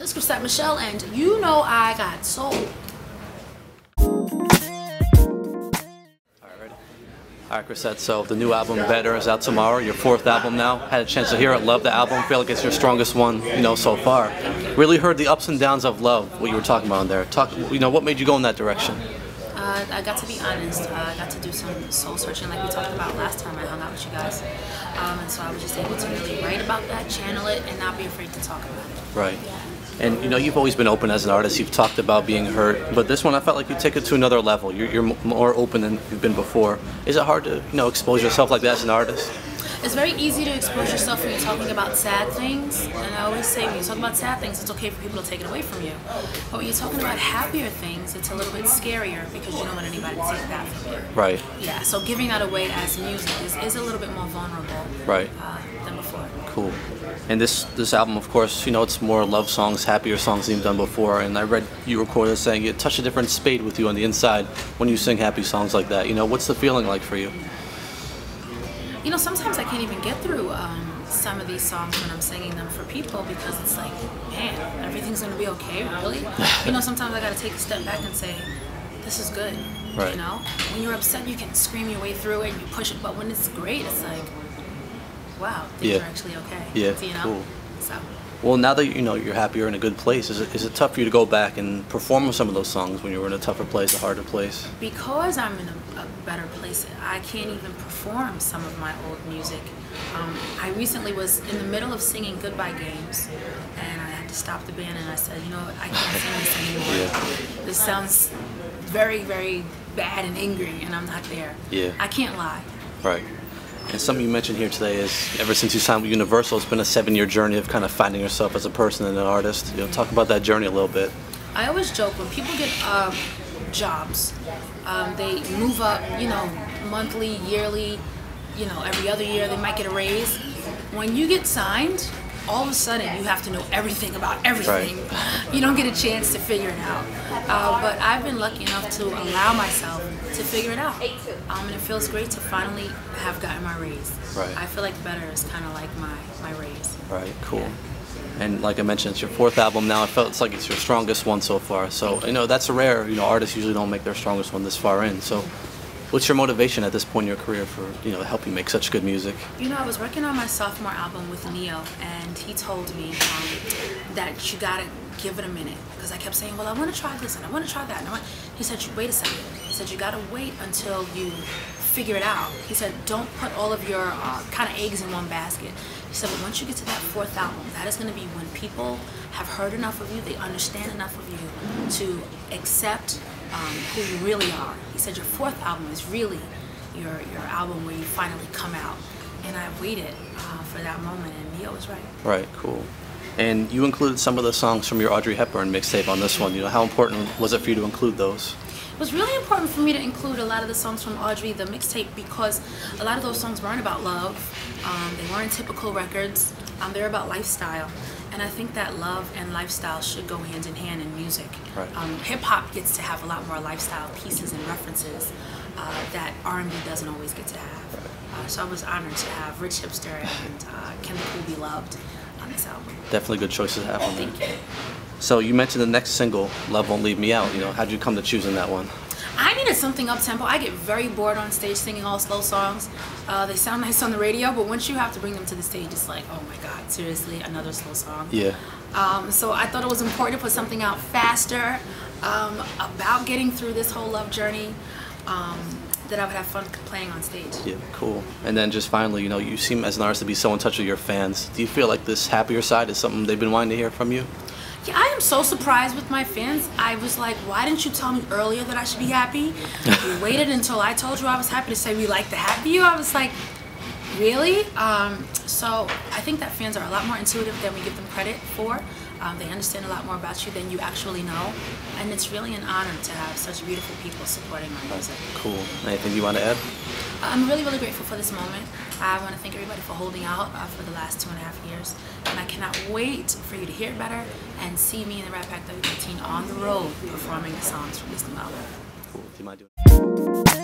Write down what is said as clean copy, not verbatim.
This is Chrisette Michele, and you know I got soul. Alright, Chrisette, so the new album Better is out tomorrow, your 4th album now. Had a chance to hear it, love the album, feel like it's your strongest one, so far. Really heard the ups and downs of love, what you were talking about in there. What made you go in that direction? I got to be honest. I got to do some soul searching like we talked about last time I hung out with you guys. And so I was just able to really write about that, channel it, and not be afraid to talk about it. Right. Yeah. And you've always been open as an artist. You've talked about being hurt, but this one I felt like you take it to another level. You're more open than you've been before. Is it hard to expose yourself like that as an artist? It's very easy to expose yourself when you're talking about sad things, and I always say when you talk about sad things, it's okay for people to take it away from you. But when you're talking about happier things, it's a little bit scarier because you don't want anybody to take that from you. Right. Yeah. So giving that away as music is a little bit more vulnerable. Right. Than before. Cool. And this album, of course, it's more love songs, happier songs than you've done before. And I read you recorded saying you touch a different spade with you on the inside when you sing happy songs like that. What's the feeling like for you? Sometimes I can't even get through some of these songs when I'm singing them for people because it's like, man, everything's gonna be okay, really? Sometimes I gotta take a step back and say, this is good. Right. When you're upset, you can scream your way through it and you push it, but when it's great, it's like, wow, things are actually okay. Yeah, cool. So. Well, now that you're happier in a good place, is it tough for you to go back and perform some of those songs when you were in a tougher place, a harder place? Because I'm in a better place, I can't even perform some of my old music. I recently was in the middle of singing Goodbye Games, and I had to stop the band and I said, I can't sing this anymore. Yeah. This sounds very, very bad and angry, and I'm not there. Yeah. I can't lie. Right. And something you mentioned here today is, ever since you signed with Universal, it's been a 7-year journey of kind of finding yourself as a person and an artist. Talk about that journey a little bit. I always joke when people get jobs, they move up, monthly, yearly, every other year they might get a raise. When you get signed, all of a sudden you have to know everything about everything. Right. You don't get a chance to figure it out. But I've been lucky enough to allow myself to figure it out. And it feels great to finally have gotten my raise. Right. I feel like Better is kind of like my raise. Right, cool. Yeah. And like I mentioned, it's your 4th album now. I felt it's like it's your strongest one so far. So, that's a rare, artists usually don't make their strongest one this far in. So, what's your motivation at this point in your career for, to help you make such good music? I was working on my sophomore album with Neo, and he told me that you gotta give it a minute. Because I kept saying, well, I want to try this, and I want to try that. He said, wait a second. He said, you gotta wait until you figure it out. He said, don't put all of your kind of eggs in one basket. He said, but once you get to that 4th album, that is going to be when people have heard enough of you, they understand enough of you to accept who you really are. He said, your 4th album is really your album where you finally come out. And I waited for that moment, and Neo was right. Right, cool. And you included some of the songs from your Audrey Hepburn mixtape on this one. How important was it for you to include those? It was really important for me to include a lot of the songs from Audrey, the mixtape, because a lot of those songs weren't about love. They weren't typical records. They're about lifestyle. And I think that love and lifestyle should go hand in hand in music. Right. Hip-hop gets to have a lot more lifestyle pieces and references that R&B doesn't always get to have. So I was honored to have Rich Hipster and Chemical Be Loved on this album. Definitely good choices to have on there. Thank you. So you mentioned the next single, Love Won't Leave Me Out. How'd you come to choosing that one? I needed something up-tempo. I get very bored on stage singing all slow songs. They sound nice on the radio, but once you have to bring them to the stage, it's like, oh my God, seriously, another slow song. Yeah. So I thought it was important to put something out faster, about getting through this whole love journey, that I would have fun playing on stage. Yeah, cool. And then just finally, you seem as an artist to be so in touch with your fans. Do you feel like this happier side is something they've been wanting to hear from you? Yeah, I am so surprised with my fans. I was like, why didn't you tell me earlier that I should be happy? You waited until I told you I was happy to say we like to happy you. I was like, really? So I think that fans are a lot more intuitive than we give them credit for. They understand a lot more about you than you actually know. And it's really an honor to have such beautiful people supporting my music. Cool. Anything you want to add? I'm really, really grateful for this moment. I want to thank everybody for holding out for the last 2.5 years. And I cannot wait for you to hear it better and see me in the Rat Pack W13 on the road performing the songs from this new album. Cool. Do you mind doing